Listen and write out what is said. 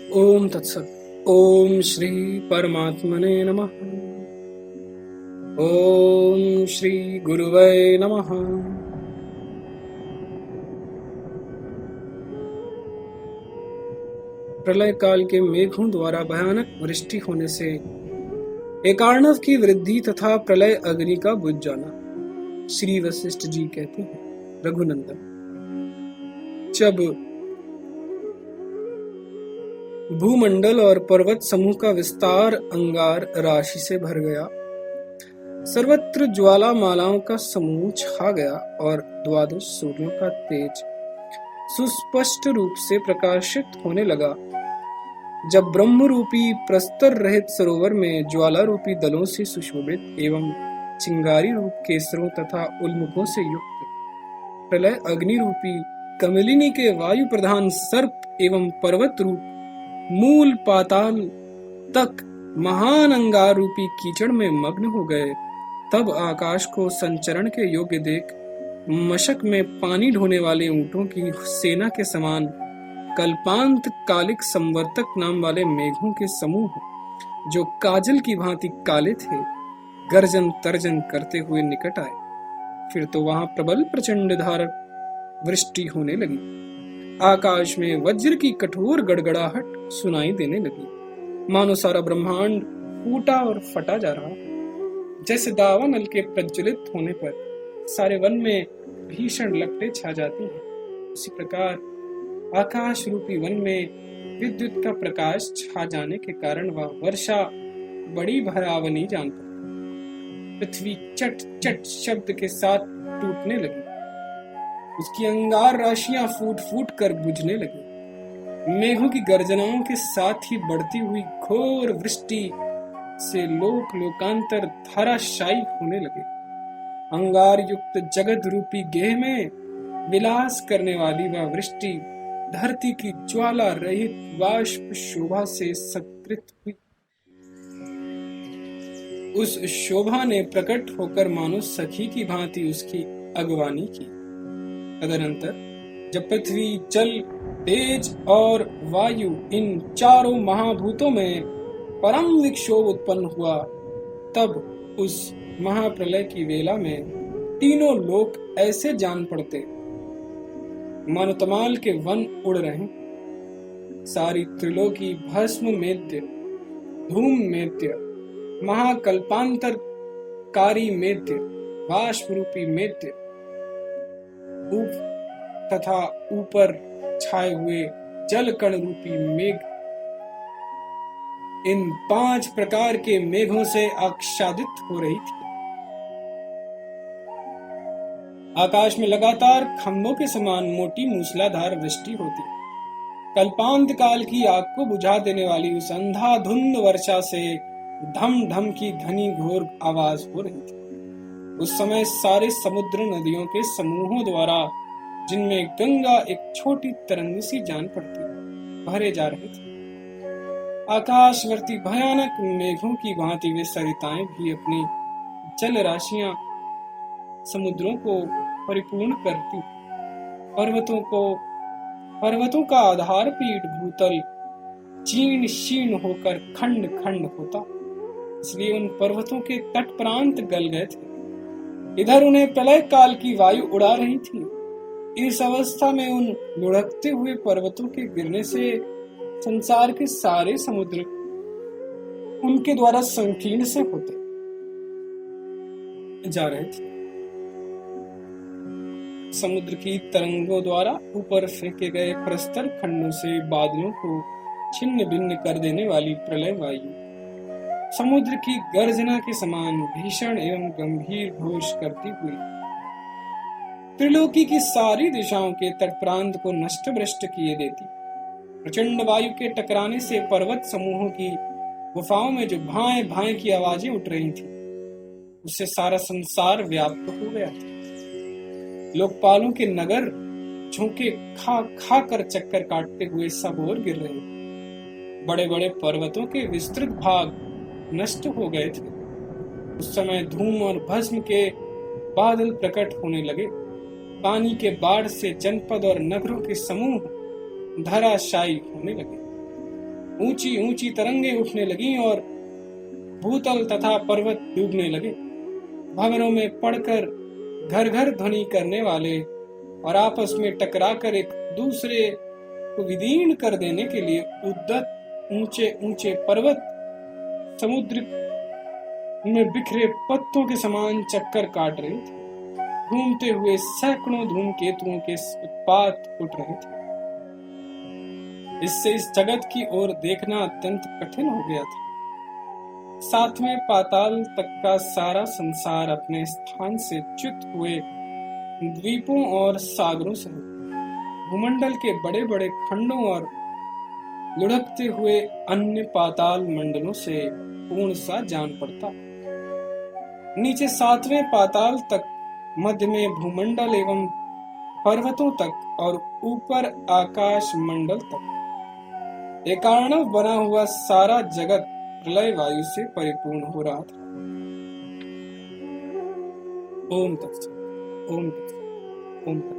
ओम तत्सत। ओम श्री परमात्मने नमः। ओम श्री गुरुवे नमः। प्रलय काल के मेघों द्वारा भयानक वृष्टि होने से एकार्णव की वृद्धि तथा प्रलय अग्नि का बुझ जाना। श्री वशिष्ठ जी कहते हैं, रघुनंदन, जब भूमंडल और पर्वत समूह का विस्तार अंगार राशि से भर गया, सर्वत्र ज्वाला मालाओं का समूह छा गया और द्वादश सूर्यों का तेज सुस्पष्ट रूप से प्रकाशित होने लगा, जब ब्रह्म रूपी प्रस्तर रहित सरोवर में ज्वाला रूपी दलों से सुशोभित एवं चिंगारी रूप केसरों तथा उल्मुखों से युक्त प्रलय अग्नि रूपी कमलिनी के वायु प्रधान सर्प एवं पर्वत रूप मूल पाताल तक महान अंगार रूपी कीचड़ में मग्न हो गए, तब आकाश को संचरण के योग्य देख मशक में पानी ढोने वाले ऊंटों की सेना के समान कल्पांत कालिक संवर्तक नाम वाले मेघों के समूह, जो काजल की भांति काले थे, गर्जन तर्जन करते हुए निकट आए। फिर तो वहां प्रबल प्रचंड धार वृष्टि होने लगी। आकाश में वज्र की कठोर गड़गड़ाहट सुनाई देने लगी, मानो सारा ब्रह्मांड फूटा और फटा जा रहा, जैसे दावानल के प्रज्वलित होने पर सारे वन में भीषण लपटें छा जाती हैं। उसी प्रकार आकाश रूपी वन में विद्युत का प्रकाश छा जाने के कारण वह वर्षा बड़ी भयावनी जान पड़ी। पृथ्वी चट चट शब्द के साथ टूटने लगी, उसकी अंगार राशियां फूट फूट कर बुझने लगी। मेघों की गर्जनाओं के साथ ही बढ़ती हुई घोर वृष्टि से लोक लोकांतर धाराशायी होने लगे। अंगार युक्त जगत रूपी गेह में विलास करने वाली वह वृष्टि धरती की ज्वाला रहित वाष्प शोभा से सत्कृत हुई। उस शोभा ने प्रकट होकर मानो सखी की भांति उसकी अगवानी की। तदनंतर जब पृथ्वी, जल, तेज और वायु इन चारों महाभूतों में परम विक्षोभ उत्पन्न हुआ, तब उस महाप्रलय की वेला में तीनों लोक ऐसे जान पड़ते मानो तमाल के वन उड़ रहे। सारी त्रिलोकी भस्म मेद्य, धूम मेद्य, महाकल्पांतरकारी मेद्य, वाष्प रूपी मेद्य तथा ऊपर छाए हुए जल कण रूपी मेघ, इन 5 प्रकार के मेघों से आच्छादित हो रही थी। आकाश में लगातार खंभों के समान मोटी मूसलाधार वृष्टि होती। कल्पांत काल की आग को बुझा देने वाली उस अंधाधुंध वर्षा से धम धम की घनी घोर आवाज हो रही थी। उस समय सारे समुद्र नदियों के समूहों द्वारा, जिनमें गंगा एक छोटी तरंग सी जान पड़ती, भरे जा रहे थे। आकाशवर्ती भयानक मेघों की भांति वे सरिताएं भी अपनी जल राशियां समुद्रों को परिपूर्ण करती। पर्वतों का आधार पीठ भूतल चीर्ण शीर्ण होकर खंड खंड होता, इसलिए उन पर्वतों के तट प्रांत गल गए थे। इधर उन्हें प्रलय काल की वायु उड़ा रही थी। इस अवस्था में उन लुढ़कते हुए पर्वतों के गिरने से संसार के सारे समुद्र उनके द्वारा संकीर्ण से होते जा रहे थे। समुद्र की तरंगों द्वारा ऊपर फेंके गए प्रस्तर खंडों से बादलों को छिन्न भिन्न कर देने वाली प्रलय वायु समुद्र की गर्जना के समान भीषण एवं गंभीर घोष करती हुई त्रिलोकी की सारी दिशाओं के तट प्रांत को नष्ट भ्रष्ट किए देती। प्रचंड वायु के टकराने से पर्वत समूहों की गुफाओं में जो भाए भाए की आवाजें उठ रही थी, उससे सारा संसार व्याप्त हो गया था। लोकपालों के नगर झोंके खा खा कर चक्कर काटते हुए सब ओर गिर रहे। बड़े बड़े पर्वतों के विस्तृत भाग नष्ट हो गए थे। उस समय धूम और भस्म के बादल प्रकट होने लगे। पानी के बाढ़ से जनपद और नगरों के समूह धराशायी होने लगे। ऊंची ऊंची तरंगे उठने लगीं और भूतल तथा पर्वत डूबने लगे। भंवरों में पड़कर घर घर ध्वनि करने वाले और आपस में टकराकर एक दूसरे को विदीर्ण कर देने के लिए उद्यत ऊंचे ऊंचे पर्वत समुद्र में बिखरे पत्तों के समान चक्कर काट रहे थे। घूमते हुए सैकड़ों धूमकेतुओं के उत्पात उठ रहे थे। इससे इस जगत की ओर देखना अत्यंत कठिन हो गया था। सातवें पाताल तक का सारा संसार अपने स्थान से च्युत हुए द्वीपों और सागरों से भूमंडल के बड़े बड़े खंडों और लुढ़कते हुए अन्य पाताल मंडलों से पूर्ण सा जान पड़ता। नीचे सातवें पाताल तक, मध्य में भूमंडल एवं पर्वतों तक और ऊपर आकाश मंडल तक एकार्णव बना हुआ सारा जगत प्रलय वायु से परिपूर्ण हो रहा था। ओम तत्सत, ओम तत्सत, ओम तत्सत।